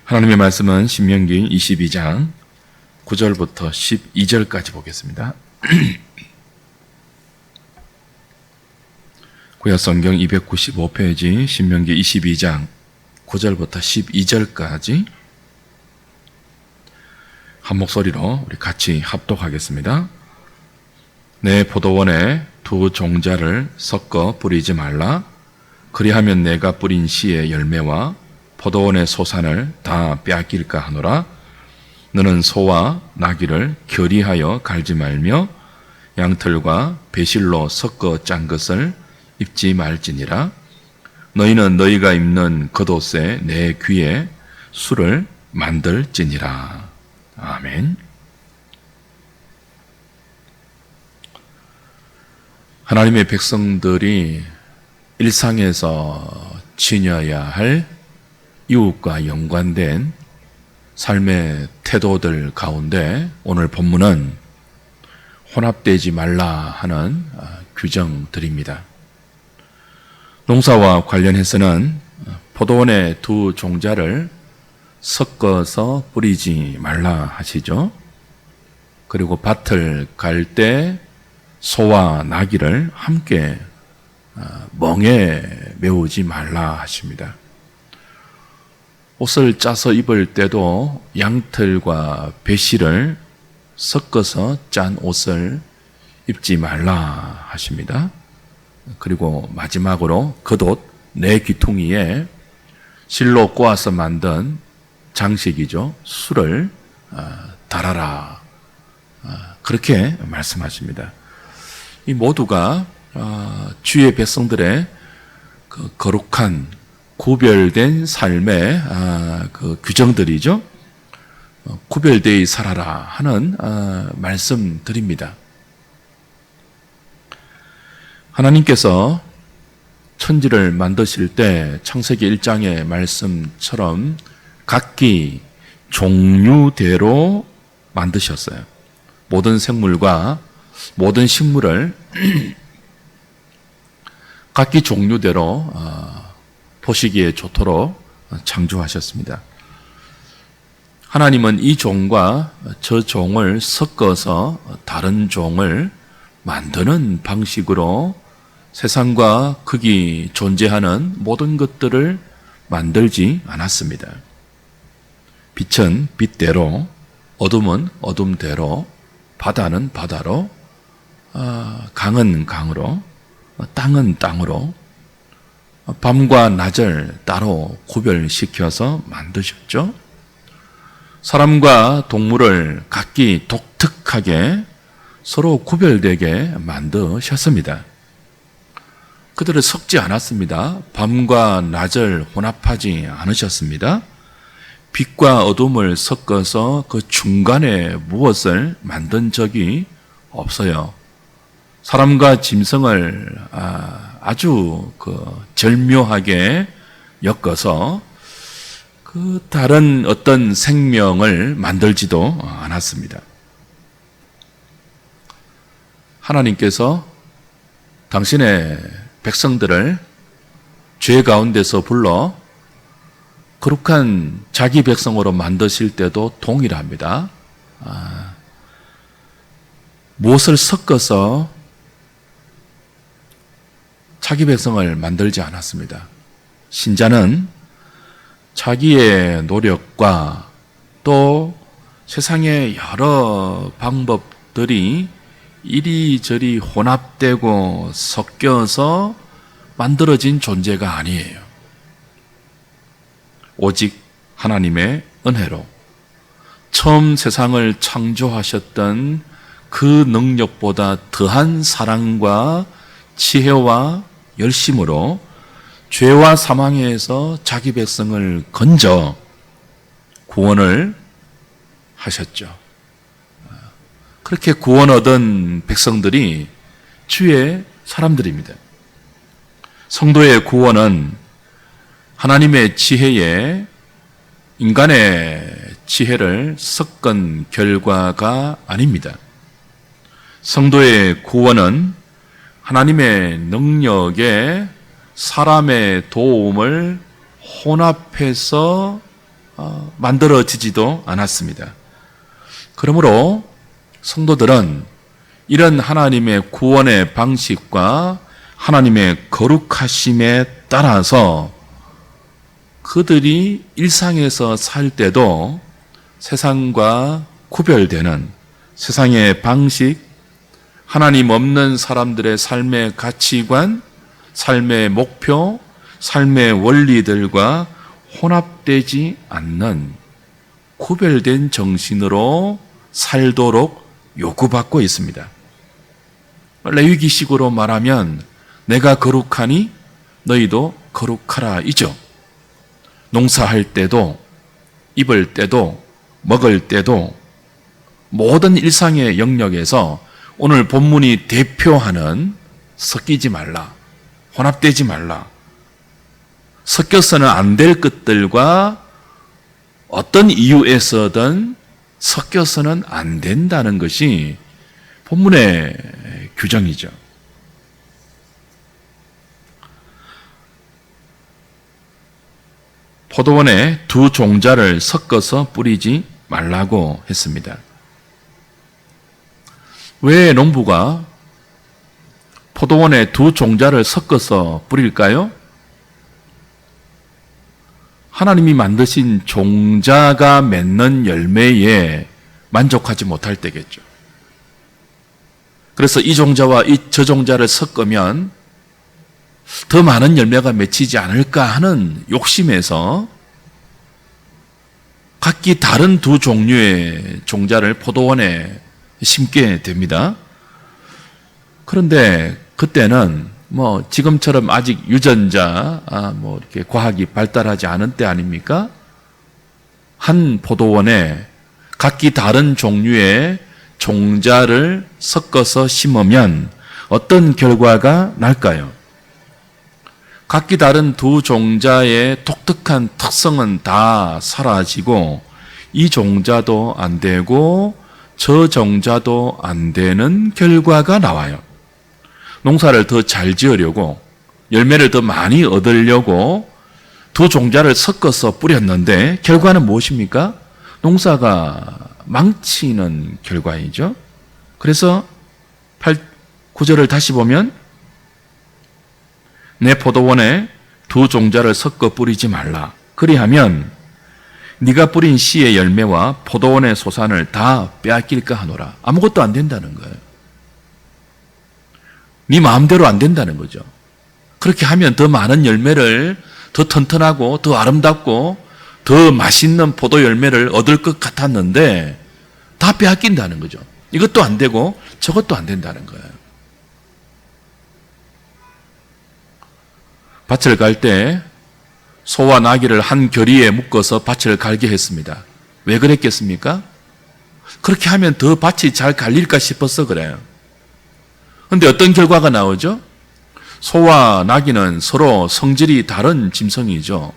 하나님의 말씀은 신명기 22장 9절부터 12절까지 보겠습니다. 구약성경 295페이지 신명기 22장 9절부터 12절까지 한 목소리로 우리 같이 합독하겠습니다. 내 포도원에 두 종자를 섞어 뿌리지 말라. 그리하면 내가 뿌린 씨의 열매와 포도원의 소산을 다 빼앗길까 하노라. 너는 소와 나귀를 결의하여 갈지 말며 양털과 배실로 섞어 짠 것을 입지 말지니라. 너희는 너희가 입는 겉옷에 내 귀에 술을 만들지니라. 아멘. 하나님의 백성들이 일상에서 지녀야 할 이웃과 연관된 삶의 태도들 가운데 오늘 본문은 혼합되지 말라 하는 규정들입니다. 농사와 관련해서는 포도원의 두 종자를 섞어서 뿌리지 말라 하시죠. 그리고 밭을 갈 때 소와 나귀를 함께 멍에 메우지 말라 하십니다. 옷을 짜서 입을 때도 양털과 배실을 섞어서 짠 옷을 입지 말라 하십니다. 그리고 마지막으로 겉옷 내 귀퉁이에 실로 꼬아서 만든 장식이죠. 술을 달아라. 그렇게 말씀하십니다. 이 모두가 주의 백성들의 그 거룩한 구별된 삶의 그 규정들이죠. 구별되이 살아라 하는 말씀드립니다. 하나님께서 천지를 만드실 때 창세기 1장의 말씀처럼 각기 종류대로 만드셨어요. 모든 생물과 모든 식물을 각기 종류대로 보시기에 좋도록 창조하셨습니다. 하나님은 이 종과 저 종을 섞어서 다른 종을 만드는 방식으로 세상과 거기 존재하는 모든 것들을 만들지 않았습니다. 빛은 빛대로, 어둠은 어둠대로, 바다는 바다로, 강은 강으로, 땅은 땅으로, 밤과 낮을 따로 구별시켜서 만드셨죠. 사람과 동물을 각기 독특하게 서로 구별되게 만드셨습니다. 그들을 섞지 않았습니다. 밤과 낮을 혼합하지 않으셨습니다. 빛과 어둠을 섞어서 그 중간에 무엇을 만든 적이 없어요. 사람과 짐승을 아주 절묘하게 엮어서 그 다른 어떤 생명을 만들지도 않았습니다. 하나님께서 당신의 백성들을 죄 가운데서 불러 거룩한 자기 백성으로 만드실 때도 동일합니다. 무엇을 섞어서 자기 백성을 만들지 않았습니다. 신자는 자기의 노력과 또 세상의 여러 방법들이 이리저리 혼합되고 섞여서 만들어진 존재가 아니에요. 오직 하나님의 은혜로 처음 세상을 창조하셨던 그 능력보다 더한 사랑과 지혜와 열심으로 죄와 사망에서 자기 백성을 건져 구원을 하셨죠. 그렇게 구원 얻은 백성들이 주의 사람들입니다. 성도의 구원은 하나님의 지혜에 인간의 지혜를 섞은 결과가 아닙니다. 성도의 구원은 하나님의 능력에 사람의 도움을 혼합해서 만들어지지도 않았습니다. 그러므로 성도들은 이런 하나님의 구원의 방식과 하나님의 거룩하심에 따라서 그들이 일상에서 살 때도 세상과 구별되는 세상의 방식, 하나님 없는 사람들의 삶의 가치관, 삶의 목표, 삶의 원리들과 혼합되지 않는 구별된 정신으로 살도록 요구받고 있습니다. 레위기식으로 말하면 내가 거룩하니 너희도 거룩하라 이죠. 농사할 때도, 입을 때도, 먹을 때도 모든 일상의 영역에서 오늘 본문이 대표하는 섞이지 말라, 혼합되지 말라, 섞여서는 안 될 것들과 어떤 이유에서든 섞여서는 안 된다는 것이 본문의 규정이죠. 포도원에 두 종자를 섞어서 뿌리지 말라고 했습니다. 왜 농부가 포도원에 두 종자를 섞어서 뿌릴까요? 하나님이 만드신 종자가 맺는 열매에 만족하지 못할 때겠죠. 그래서 이 종자와 저 종자를 섞으면 더 많은 열매가 맺히지 않을까 하는 욕심에서 각기 다른 두 종류의 종자를 포도원에 심게 됩니다. 그런데 그때는 지금처럼 아직 유전자, 이렇게 과학이 발달하지 않은 때 아닙니까? 한 포도원에 각기 다른 종류의 종자를 섞어서 심으면 어떤 결과가 날까요? 각기 다른 두 종자의 독특한 특성은 다 사라지고 이 종자도 안 되고 저 종자도 안 되는 결과가 나와요. 농사를 더 잘 지으려고, 열매를 더 많이 얻으려고 두 종자를 섞어서 뿌렸는데 결과는 무엇입니까? 농사가 망치는 결과이죠. 그래서 9절을 다시 보면 내 포도원에 두 종자를 섞어 뿌리지 말라. 그리하면 네가 뿌린 씨의 열매와 포도원의 소산을 다 빼앗길까 하노라. 아무것도 안 된다는 거예요. 네 마음대로 안 된다는 거죠. 그렇게 하면 더 많은 열매를, 더 튼튼하고 더 아름답고 더 맛있는 포도 열매를 얻을 것 같았는데 다 빼앗긴다는 거죠. 이것도 안 되고 저것도 안 된다는 거예요. 밭을 갈 때 소와 나귀를 한 겨리에 묶어서 밭을 갈게 했습니다. 왜 그랬겠습니까? 그렇게 하면 더 밭이 잘 갈릴까 싶어서 그래요. 그런데 어떤 결과가 나오죠? 소와 나귀는 서로 성질이 다른 짐승이죠.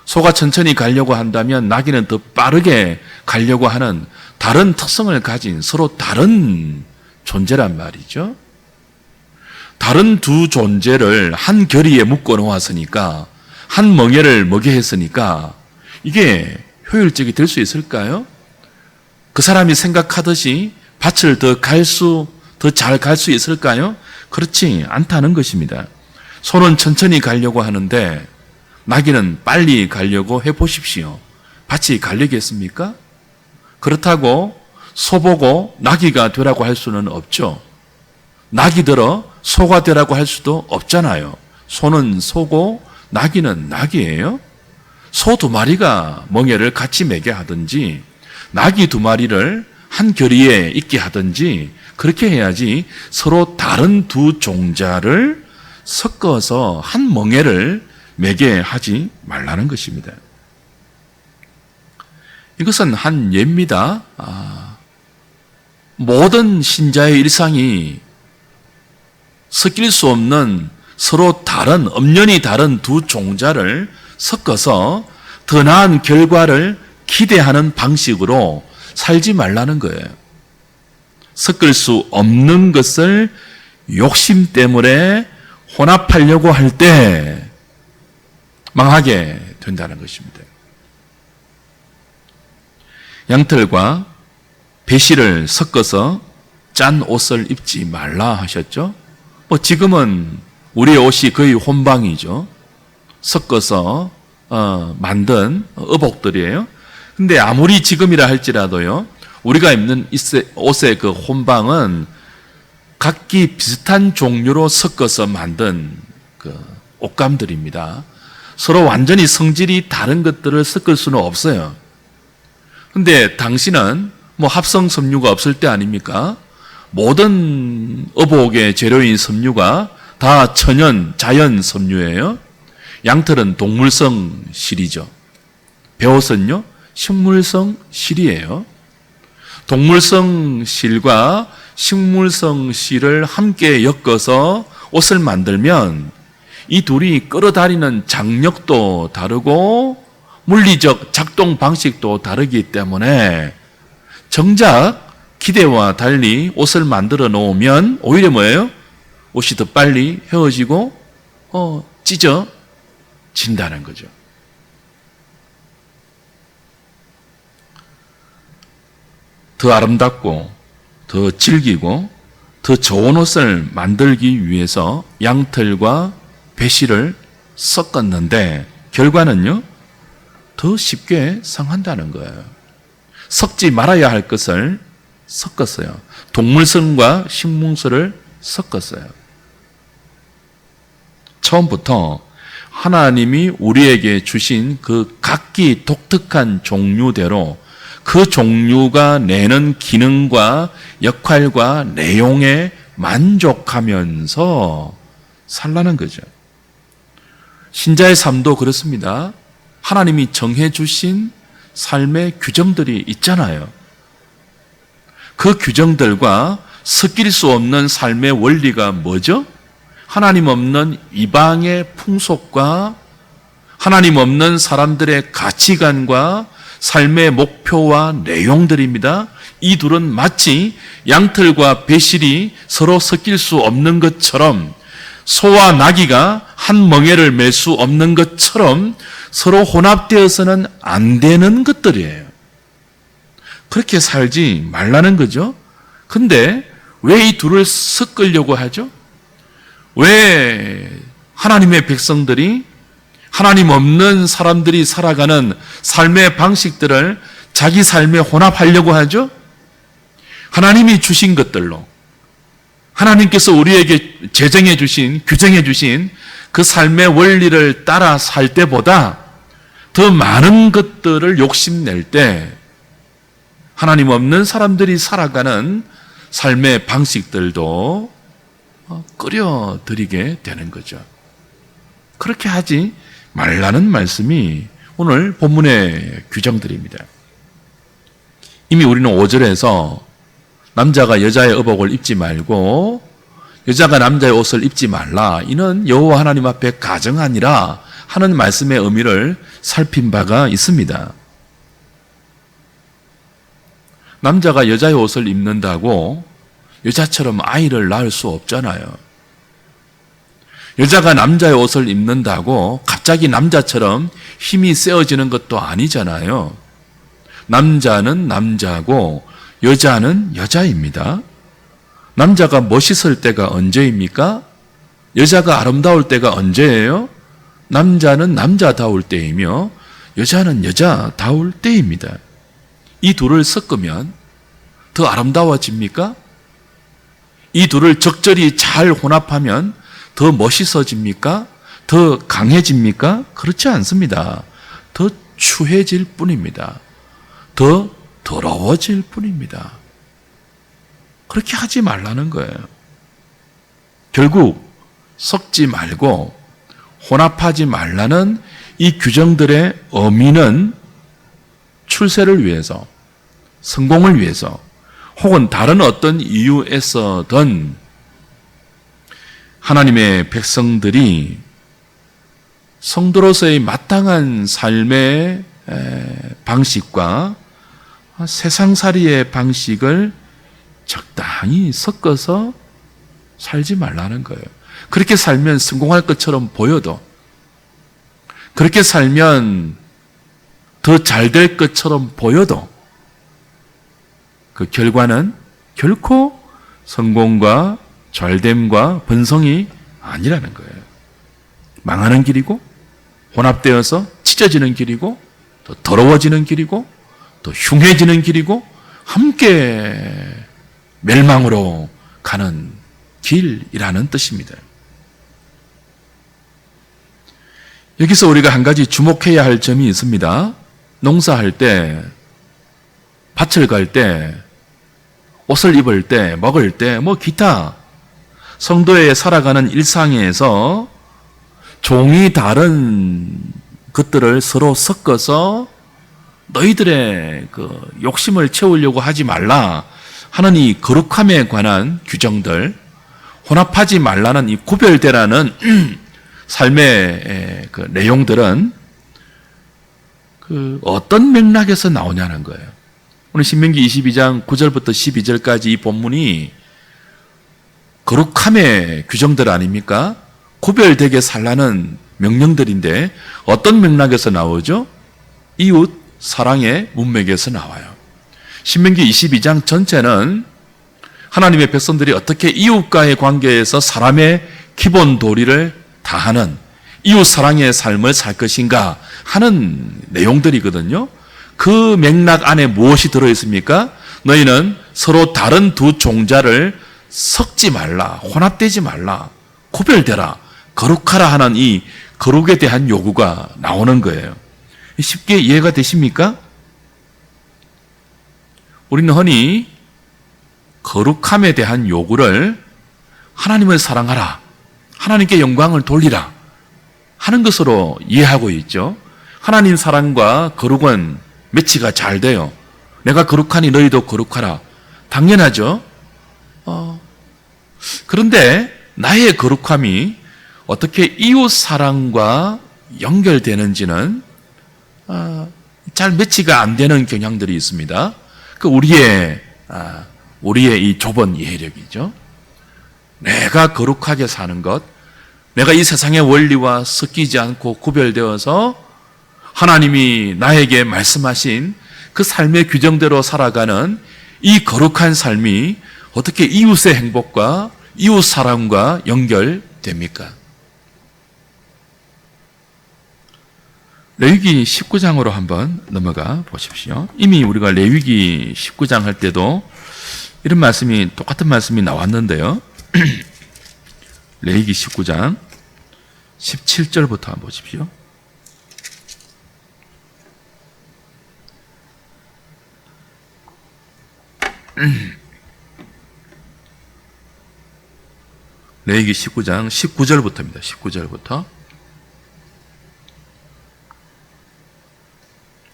소가 천천히 가려고 한다면 나귀는 더 빠르게 가려고 하는 다른 특성을 가진 서로 다른 존재란 말이죠. 다른 두 존재를 한 결의에 묶어 놓았으니까, 한 멍에를 먹게 했으니까 이게 효율적이 될 수 있을까요? 그 사람이 생각하듯이 밭을 더 잘 갈 수 있을까요? 그렇지 않다는 것입니다. 소는 천천히 가려고 하는데 나귀는 빨리 가려고 해보십시오. 밭이 갈리겠습니까? 그렇다고 소보고 나귀가 되라고 할 수는 없죠. 나귀들어 소가 되라고 할 수도 없잖아요. 소는 소고 나귀는 나귀예요. 소 두 마리가 멍에를 같이 매게 하든지 나귀 두 마리를 한 결의에 있게 하든지 그렇게 해야지 서로 다른 두 종자를 섞어서 한 멍에를 매게 하지 말라는 것입니다. 이것은 한 예입니다. 모든 신자의 일상이 섞일 수 없는 서로 다른, 엄연히 다른 두 종자를 섞어서 더 나은 결과를 기대하는 방식으로 살지 말라는 거예요. 섞을 수 없는 것을 욕심 때문에 혼합하려고 할 때 망하게 된다는 것입니다. 양털과 배실을 섞어서 짠 옷을 입지 말라 하셨죠. 지금은 우리의 옷이 거의 혼방이죠. 섞어서 만든 의복들이에요. 근데 아무리 지금이라 할지라도요, 우리가 입는 옷의 그 혼방은 각기 비슷한 종류로 섞어서 만든 그 옷감들입니다. 서로 완전히 성질이 다른 것들을 섞을 수는 없어요. 근데 당시는 합성 섬유가 없을 때 아닙니까? 모든 의복의 재료인 섬유가 다 천연, 자연 섬유예요. 양털은 동물성 실이죠. 배옷은요, 식물성 실이에요. 동물성 실과 식물성 실을 함께 엮어서 옷을 만들면 이 둘이 끌어다니는 장력도 다르고 물리적 작동 방식도 다르기 때문에 정작 기대와 달리 옷을 만들어 놓으면 오히려 뭐예요? 옷이 더 빨리 헤어지고 찢어진다는 거죠. 더 아름답고 더 질기고 더 좋은 옷을 만들기 위해서 양털과 배실을 섞었는데 결과는요, 더 쉽게 상한다는 거예요. 섞지 말아야 할 것을 섞었어요. 동물성과 식물성을 섞었어요. 처음부터 하나님이 우리에게 주신 그 각기 독특한 종류대로 그 종류가 내는 기능과 역할과 내용에 만족하면서 살라는 거죠. 신자의 삶도 그렇습니다. 하나님이 정해주신 삶의 규정들이 있잖아요. 그 규정들과 섞일 수 없는 삶의 원리가 뭐죠? 하나님 없는 이방의 풍속과 하나님 없는 사람들의 가치관과 삶의 목표와 내용들입니다. 이 둘은 마치 양털과 배실이 서로 섞일 수 없는 것처럼, 소와 나귀가 한 멍에를 맬 수 없는 것처럼 서로 혼합되어서는 안 되는 것들이에요. 그렇게 살지 말라는 거죠. 근데 왜 이 둘을 섞으려고 하죠? 왜 하나님의 백성들이 하나님 없는 사람들이 살아가는 삶의 방식들을 자기 삶에 혼합하려고 하죠? 하나님이 주신 것들로, 하나님께서 우리에게 제정해 주신, 규정해 주신 그 삶의 원리를 따라 살 때보다 더 많은 것들을 욕심낼 때 하나님 없는 사람들이 살아가는 삶의 방식들도 끌어들이게 되는 거죠. 그렇게 하지 말라는 말씀이 오늘 본문의 규정들입니다. 이미 우리는 5절에서 남자가 여자의 의복을 입지 말고 여자가 남자의 옷을 입지 말라, 이는 여호와 하나님 앞에 가정하니라 하는 말씀의 의미를 살핀 바가 있습니다. 남자가 여자의 옷을 입는다고 여자처럼 아이를 낳을 수 없잖아요. 여자가 남자의 옷을 입는다고 갑자기 남자처럼 힘이 세어지는 것도 아니잖아요. 남자는 남자고 여자는 여자입니다. 남자가 멋있을 때가 언제입니까? 여자가 아름다울 때가 언제예요? 남자는 남자다울 때이며 여자는 여자다울 때입니다. 이 둘을 섞으면 더 아름다워집니까? 이 둘을 적절히 잘 혼합하면 더 멋있어집니까? 더 강해집니까? 그렇지 않습니다. 더 추해질 뿐입니다. 더 더러워질 뿐입니다. 그렇게 하지 말라는 거예요. 결국 섞지 말고 혼합하지 말라는 이 규정들의 의미는 출세를 위해서, 성공을 위해서, 혹은 다른 어떤 이유에서든 하나님의 백성들이 성도로서의 마땅한 삶의 방식과 세상살이의 방식을 적당히 섞어서 살지 말라는 거예요. 그렇게 살면 성공할 것처럼 보여도, 그렇게 살면 더 잘 될 것처럼 보여도 그 결과는 결코 성공과 잘됨과 번성이 아니라는 거예요. 망하는 길이고, 혼합되어서 찢어지는 길이고, 또 더러워지는 길이고, 또 흉해지는 길이고, 함께 멸망으로 가는 길이라는 뜻입니다. 여기서 우리가 한 가지 주목해야 할 점이 있습니다. 농사할 때, 밭을 갈 때, 옷을 입을 때, 먹을 때, 기타 성도의 살아가는 일상에서 종이 다른 것들을 서로 섞어서 너희들의 그 욕심을 채우려고 하지 말라 하는 이 거룩함에 관한 규정들, 혼합하지 말라는 이 구별되라는 삶의 그 내용들은 그 어떤 맥락에서 나오냐는 거예요. 오늘 신명기 22장 9절부터 12절까지 이 본문이 거룩함의 규정들 아닙니까? 구별되게 살라는 명령들인데 어떤 맥락에서 나오죠? 이웃 사랑의 문맥에서 나와요. 신명기 22장 전체는 하나님의 백성들이 어떻게 이웃과의 관계에서 사람의 기본 도리를 다하는 이웃 사랑의 삶을 살 것인가 하는 내용들이거든요. 그 맥락 안에 무엇이 들어있습니까? 너희는 서로 다른 두 종자를 섞지 말라, 혼합되지 말라, 구별되라, 거룩하라 하는 이 거룩에 대한 요구가 나오는 거예요. 쉽게 이해가 되십니까? 우리는 흔히 거룩함에 대한 요구를 하나님을 사랑하라, 하나님께 영광을 돌리라 하는 것으로 이해하고 있죠. 하나님 사랑과 거룩은 매치가 잘 돼요. 내가 거룩하니 너희도 거룩하라. 당연하죠. 그런데 나의 거룩함이 어떻게 이웃 사랑과 연결되는지는 잘 매치가 안 되는 경향들이 있습니다. 그 우리의 이 좁은 이해력이죠. 내가 거룩하게 사는 것, 내가 이 세상의 원리와 섞이지 않고 구별되어서 하나님이 나에게 말씀하신 그 삶의 규정대로 살아가는 이 거룩한 삶이 어떻게 이웃의 행복과 이웃 사랑과 연결됩니까? 레위기 19장으로 한번 넘어가 보십시오. 이미 우리가 레위기 19장 할 때도 이런 말씀이, 똑같은 말씀이 나왔는데요. 레위기 19장 17절부터 한번 보십시오. 레위기 19장 19절부터입니다. 19절부터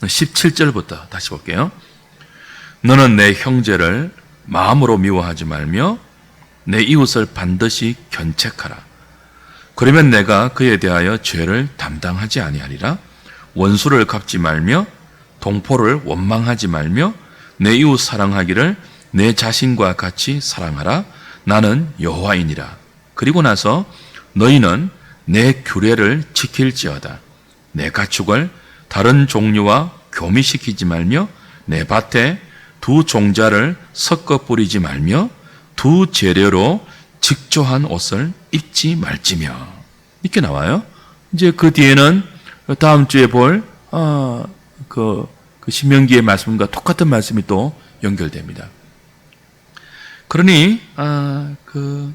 17절부터 다시 볼게요. 너는 내 형제를 마음으로 미워하지 말며 내 이웃을 반드시 견책하라. 그러면 내가 그에 대하여 죄를 담당하지 아니하리라. 원수를 갚지 말며 동포를 원망하지 말며 내 이웃 사랑하기를 내 자신과 같이 사랑하라. 나는 여호와이니라. 그리고 나서 너희는 내 규례를 지킬지어다. 내 가축을 다른 종류와 교미시키지 말며 내 밭에 두 종자를 섞어 뿌리지 말며 두 재료로 직조한 옷을 입지 말지며. 이렇게 나와요. 이제 그 뒤에는 다음 주에 볼 그 신명기의 말씀과 똑같은 말씀이 또 연결됩니다. 그러니 그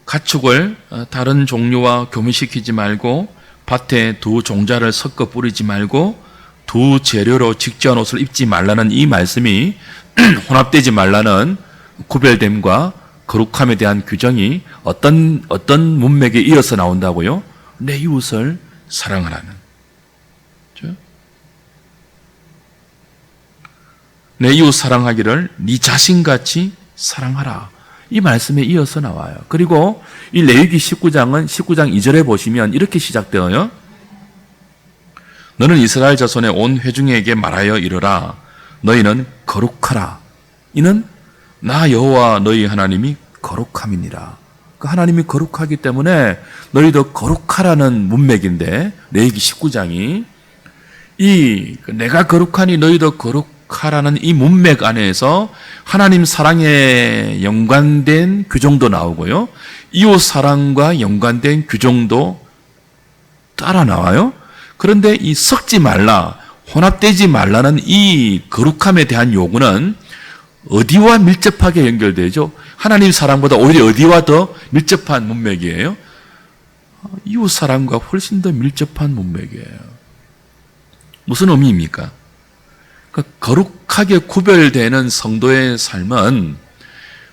가축을 다른 종류와 교미시키지 말고 밭에 두 종자를 섞어 뿌리지 말고 두 재료로 직조한 옷을 입지 말라는 이 말씀이 혼합되지 말라는 구별됨과 거룩함에 대한 규정이 어떤 문맥에 이어서 나온다고요? 내 이웃을 사랑하라는. 그렇죠? 내 이웃 사랑하기를 네 자신같이 사랑하라. 이 말씀에 이어서 나와요. 그리고 이 레위기 19장은 19장 2절에 보시면 이렇게 시작되어요. 너는 이스라엘 자손의 온 회중에게 말하여 이르라. 너희는 거룩하라. 이는 나 여호와 너희 하나님이 거룩함이니라. 그 하나님이 거룩하기 때문에 너희도 거룩하라는 문맥인데 레위기 19장이 이 내가 거룩하니 너희도 거룩하라는 이 문맥 안에서 하나님 사랑에 연관된 규정도 나오고요. 이웃 사랑과 연관된 규정도 따라 나와요. 그런데 이 섞지 말라, 혼합되지 말라는 이 거룩함에 대한 요구는 어디와 밀접하게 연결되죠? 하나님 사랑보다 오히려 어디와 더 밀접한 문맥이에요? 이웃 사랑과 훨씬 더 밀접한 문맥이에요. 무슨 의미입니까? 거룩하게 구별되는 성도의 삶은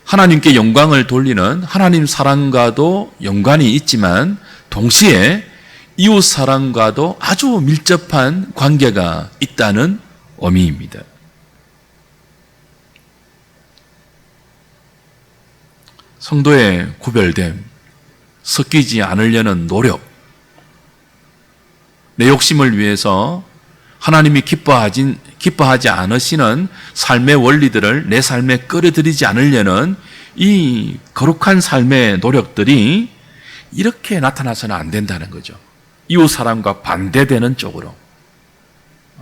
하나님께 영광을 돌리는 하나님 사랑과도 연관이 있지만 동시에 이웃 사랑과도 아주 밀접한 관계가 있다는 의미입니다. 성도의 구별됨, 섞이지 않으려는 노력, 내 욕심을 위해서 하나님이 기뻐하지 않으시는 삶의 원리들을 내 삶에 끌어들이지 않으려는 이 거룩한 삶의 노력들이 이렇게 나타나서는 안 된다는 거죠. 이웃 사랑과 반대되는 쪽으로.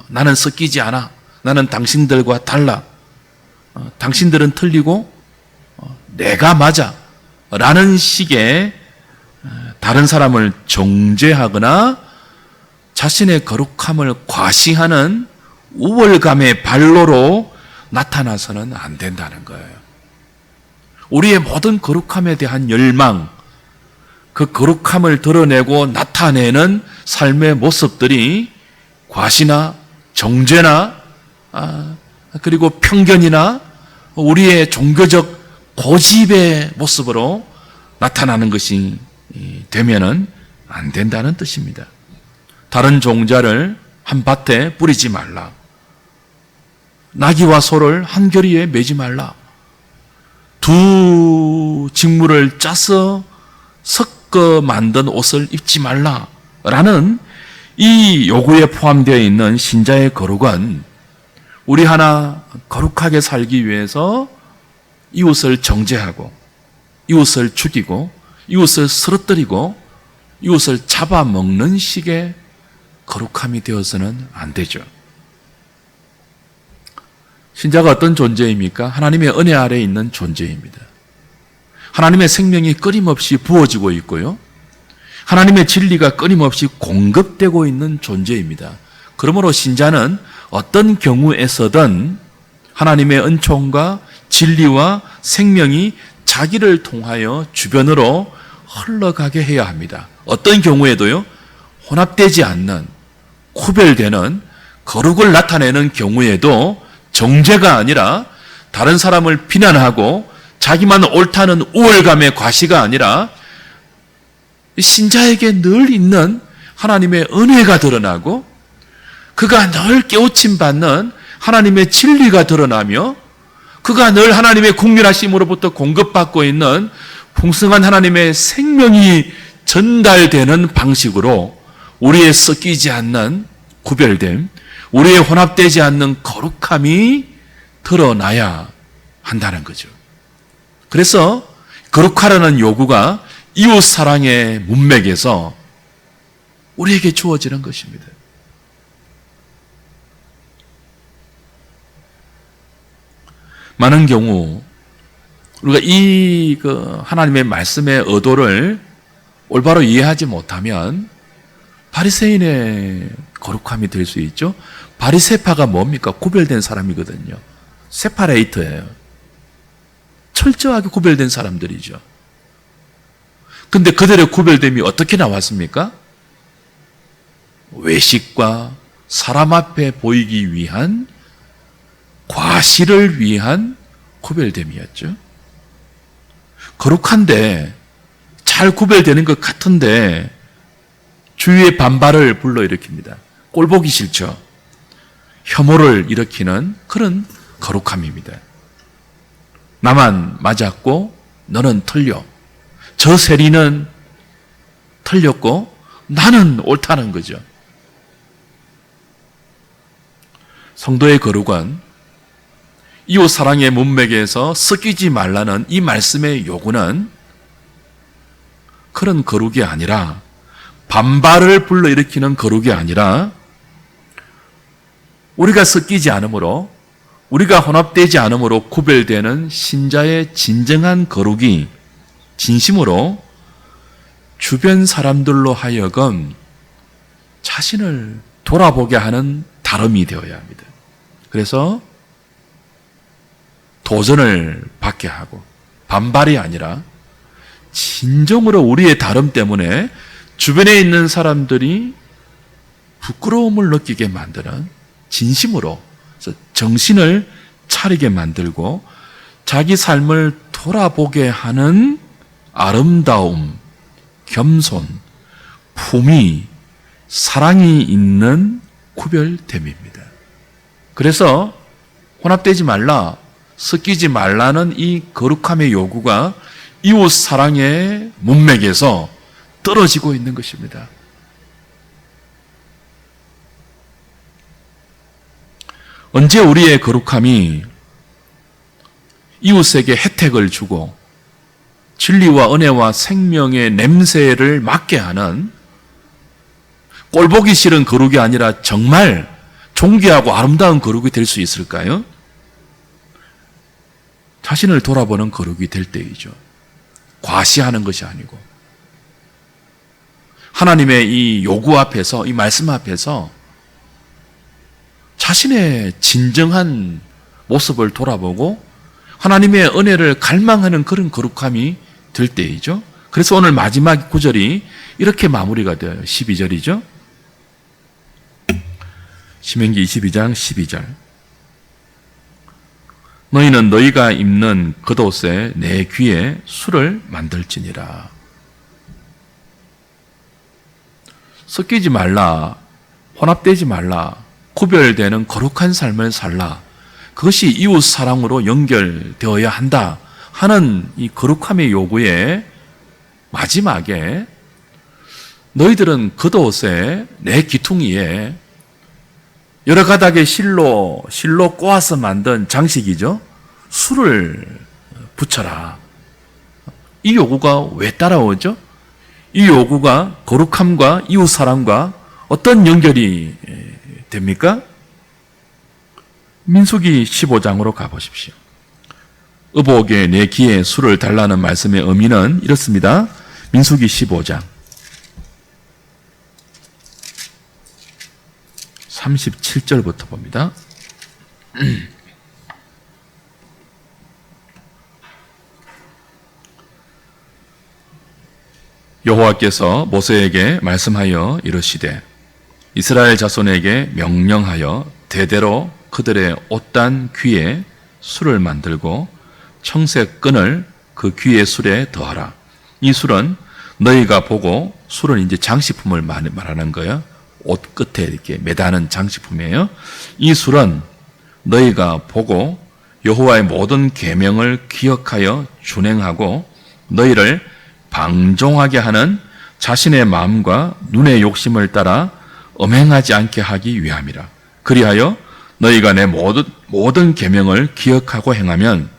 나는 섞이지 않아. 나는 당신들과 달라. 당신들은 틀리고 내가 맞아. 라는 식의 다른 사람을 정죄하거나 자신의 거룩함을 과시하는 우월감의 발로로 나타나서는 안 된다는 거예요. 우리의 모든 거룩함에 대한 열망, 그 거룩함을 드러내고 나타내는 삶의 모습들이 과시나 정죄나 그리고 편견이나 우리의 종교적 고집의 모습으로 나타나는 것이 되면은 안 된다는 뜻입니다. 다른 종자를 한 밭에 뿌리지 말라. 나귀와 소를 한 겨리에 매지 말라. 두 직물을 짜서 섞어 만든 옷을 입지 말라. 라는 이 요구에 포함되어 있는 신자의 거룩은 우리 하나 거룩하게 살기 위해서 이웃을 정죄하고 이웃을 죽이고 이웃을 쓰러뜨리고 이웃을 잡아먹는 식의 거룩함이 되어서는 안 되죠. 신자가 어떤 존재입니까? 하나님의 은혜 아래에 있는 존재입니다. 하나님의 생명이 끊임없이 부어지고 있고요. 하나님의 진리가 끊임없이 공급되고 있는 존재입니다. 그러므로 신자는 어떤 경우에서든 하나님의 은총과 진리와 생명이 자기를 통하여 주변으로 흘러가게 해야 합니다. 어떤 경우에도요, 혼합되지 않는, 구별되는 거룩을 나타내는 경우에도 정죄가 아니라 다른 사람을 비난하고 자기만 옳다는 우월감의 과시가 아니라 신자에게 늘 있는 하나님의 은혜가 드러나고 그가 늘 깨우침 받는 하나님의 진리가 드러나며 그가 늘 하나님의 국률하심으로부터 공급받고 있는 풍성한 하나님의 생명이 전달되는 방식으로 우리의 섞이지 않는 구별됨, 우리의 혼합되지 않는 거룩함이 드러나야 한다는 거죠. 그래서 거룩하라는 요구가 이웃 사랑의 문맥에서 우리에게 주어지는 것입니다. 많은 경우 우리가 이 하나님의 말씀의 의도를 올바로 이해하지 못하면 바리새인의 거룩함이 될 수 있죠. 바리새파가 뭡니까? 구별된 사람이거든요. 세파레이터예요. 철저하게 구별된 사람들이죠. 근데 그들의 구별됨이 어떻게 나왔습니까? 외식과 사람 앞에 보이기 위한 과시를 위한 구별됨이었죠. 거룩한데 잘 구별되는 것 같은데 주위의 반발을 불러일으킵니다. 꼴보기 싫죠. 혐오를 일으키는 그런 거룩함입니다. 나만 맞았고 너는 틀려. 저 세리는 틀렸고 나는 옳다는 거죠. 성도의 거룩은 이웃 사랑의 문맥에서 섞이지 말라는 이 말씀의 요구는 그런 거룩이 아니라 반발을 불러일으키는 거룩이 아니라 우리가 섞이지 않으므로 우리가 혼합되지 않음으로 구별되는 신자의 진정한 거룩이 진심으로 주변 사람들로 하여금 자신을 돌아보게 하는 다름이 되어야 합니다. 그래서 도전을 받게 하고 반발이 아니라 진정으로 우리의 다름 때문에 주변에 있는 사람들이 부끄러움을 느끼게 만드는 진심으로 정신을 차리게 만들고 자기 삶을 돌아보게 하는 아름다움, 겸손, 품위, 사랑이 있는 구별됨입니다. 그래서 혼합되지 말라, 섞이지 말라는 이 거룩함의 요구가 이웃 사랑의 문맥에서 떨어지고 있는 것입니다. 언제 우리의 거룩함이 이웃에게 혜택을 주고 진리와 은혜와 생명의 냄새를 맡게 하는 꼴보기 싫은 거룩이 아니라 정말 존귀하고 아름다운 거룩이 될 수 있을까요? 자신을 돌아보는 거룩이 될 때이죠. 과시하는 것이 아니고 하나님의 이 요구 앞에서, 이 말씀 앞에서 자신의 진정한 모습을 돌아보고 하나님의 은혜를 갈망하는 그런 거룩함이 될 때이죠. 그래서 오늘 마지막 구절이 이렇게 마무리가 돼요. 12절이죠. 신명기 22장 12절. 너희는 너희가 입는 겉옷에 내 귀에 술을 만들지니라. 섞이지 말라, 혼합되지 말라, 구별되는 거룩한 삶을 살라. 그것이 이웃 사랑으로 연결되어야 한다 하는 이 거룩함의 요구의 마지막에 너희들은 겉옷에 내 귀퉁이에 여러 가닥의 실로 꼬아서 만든 장식이죠. 술을 붙여라. 이 요구가 왜 따라오죠? 이 요구가 거룩함과 이웃 사랑과 어떤 연결이 됩니까? 민수기 15장으로 가보십시오. 의복에 내 귀에 술을 달라는 말씀의 의미는 이렇습니다. 민수기 15장 37절부터 봅니다. 여호와께서 모세에게 말씀하여 이르시되 이스라엘 자손에게 명령하여 대대로 그들의 옷단 귀에 술을 만들고 청색 끈을 그 귀의 술에 더하라. 이 술은 너희가 보고, 술은 이제 장식품을 말하는 거예요. 옷 끝에 이렇게 매다는 장식품이에요. 이 술은 너희가 보고 여호와의 모든 계명을 기억하여 준행하고 너희를 방종하게 하는 자신의 마음과 눈의 욕심을 따라 엄행하지 않게 하기 위함이라. 그리하여 너희가 내 모든 계명을 기억하고 행하면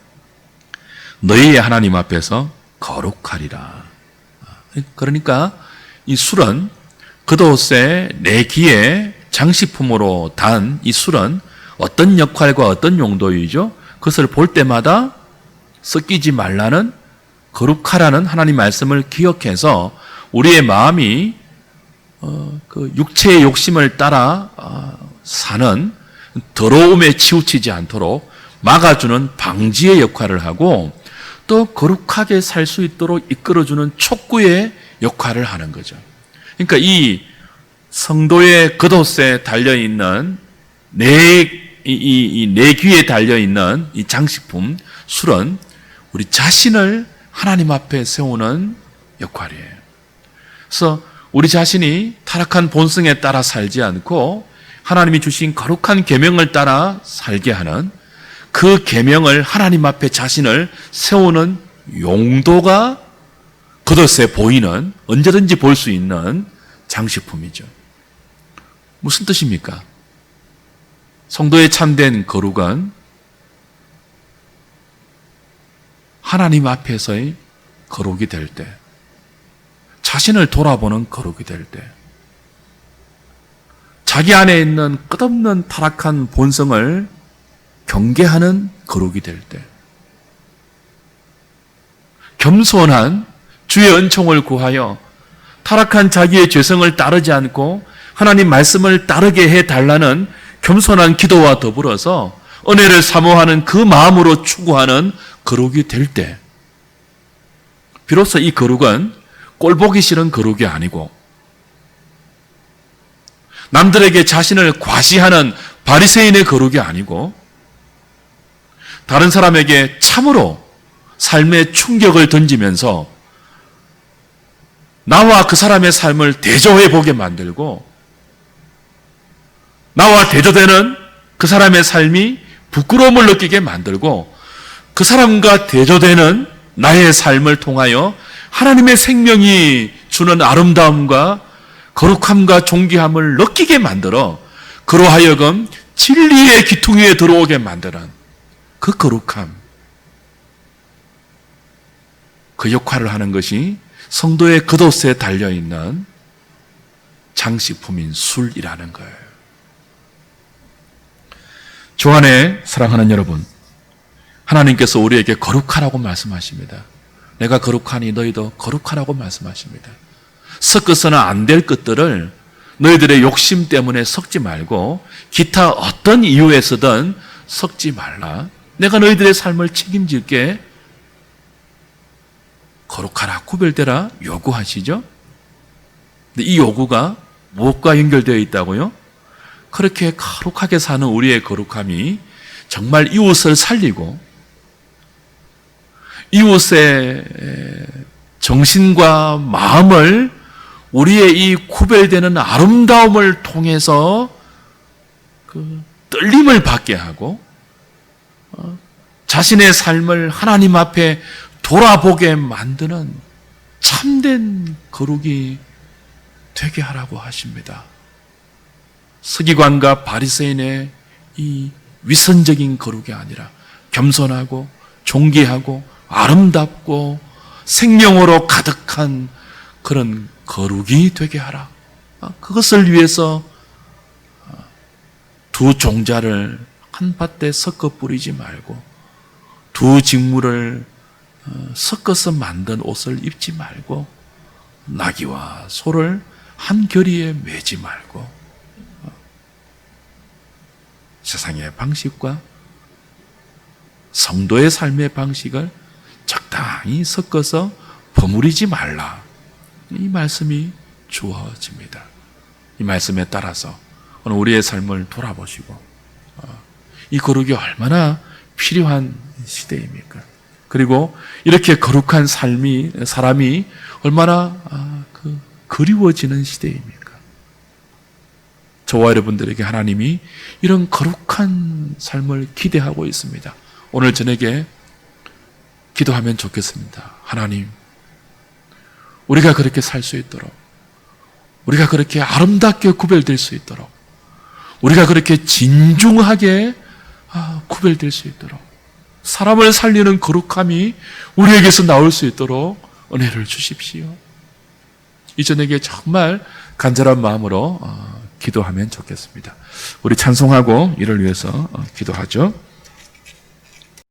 너희의 하나님 앞에서 거룩하리라. 그러니까 이 술은 겉옷에 내 귀에 장식품으로 단 이 술은 어떤 역할과 어떤 용도이죠? 그것을 볼 때마다 섞이지 말라는, 거룩하라는 하나님 말씀을 기억해서 우리의 마음이 그 육체의 욕심을 따라 사는 더러움에 치우치지 않도록 막아주는 방지의 역할을 하고 또 거룩하게 살 수 있도록 이끌어주는 촉구의 역할을 하는 거죠. 그러니까 이 성도의 겉옷에 달려있는 내 귀에 달려있는 이 장식품, 술은 우리 자신을 하나님 앞에 세우는 역할이에요. 그래서 우리 자신이 타락한 본성에 따라 살지 않고 하나님이 주신 거룩한 계명을 따라 살게 하는 그 계명을 하나님 앞에 자신을 세우는 용도가 겉옷에 보이는, 언제든지 볼 수 있는 장식품이죠. 무슨 뜻입니까? 성도의 참된 거룩은 하나님 앞에서의 거룩이 될 때, 자신을 돌아보는 거룩이 될 때, 자기 안에 있는 끝없는 타락한 본성을 경계하는 거룩이 될 때, 겸손한 주의 은총을 구하여 타락한 자기의 죄성을 따르지 않고 하나님 말씀을 따르게 해달라는 겸손한 기도와 더불어서 은혜를 사모하는 그 마음으로 추구하는 거룩이 될 때, 비로소 이 거룩은 꼴보기 싫은 거룩이 아니고 남들에게 자신을 과시하는 바리새인의 거룩이 아니고 다른 사람에게 참으로 삶의 충격을 던지면서 나와 그 사람의 삶을 대조해 보게 만들고 나와 대조되는 그 사람의 삶이 부끄러움을 느끼게 만들고 그 사람과 대조되는 나의 삶을 통하여 하나님의 생명이 주는 아름다움과 거룩함과 존귀함을 느끼게 만들어 그로 하여금 진리의 기퉁 위에 들어오게 만드는 그 거룩함, 그 역할을 하는 것이 성도의 겉옷에 달려있는 장식품인 술이라는 거예요. 주 안에 사랑하는 여러분, 하나님께서 우리에게 거룩하라고 말씀하십니다. 내가 거룩하니 너희도 거룩하라고 말씀하십니다. 섞어서는 안 될 것들을 너희들의 욕심 때문에 섞지 말고 기타 어떤 이유에서든 섞지 말라. 내가 너희들의 삶을 책임질게. 거룩하라, 구별되라 요구하시죠? 근데 이 요구가 무엇과 연결되어 있다고요? 그렇게 거룩하게 사는 우리의 거룩함이 정말 이웃을 살리고 이웃의 정신과 마음을 우리의 이 구별되는 아름다움을 통해서 그 떨림을 받게 하고 자신의 삶을 하나님 앞에 돌아보게 만드는 참된 거룩이 되게 하라고 하십니다. 서기관과 바리새인의 이 위선적인 거룩이 아니라 겸손하고 존귀하고 아름답고 생명으로 가득한 그런 거룩이 되게 하라. 그것을 위해서 두 종자를 한 밭에 섞어 뿌리지 말고 두 직물을 섞어서 만든 옷을 입지 말고 나귀와 소를 한 결의에 매지 말고 세상의 방식과 성도의 삶의 방식을 적당히 섞어서 버무리지 말라. 이 말씀이 주어집니다. 이 말씀에 따라서 오늘 우리의 삶을 돌아보시고 이 거룩이 얼마나 필요한 시대입니까? 그리고 이렇게 거룩한 사람이 얼마나 그리워지는 시대입니까? 저와 여러분들에게 하나님이 이런 거룩한 삶을 기대하고 있습니다. 오늘 저녁에 기도하면 좋겠습니다. 하나님, 우리가 그렇게 살 수 있도록, 우리가 그렇게 아름답게 구별될 수 있도록, 우리가 그렇게 진중하게 구별될 수 있도록, 사람을 살리는 거룩함이 우리에게서 나올 수 있도록 은혜를 주십시오. 이 저녁에 정말 간절한 마음으로 기도하면 좋겠습니다. 우리 찬송하고 이를 위해서 기도하죠.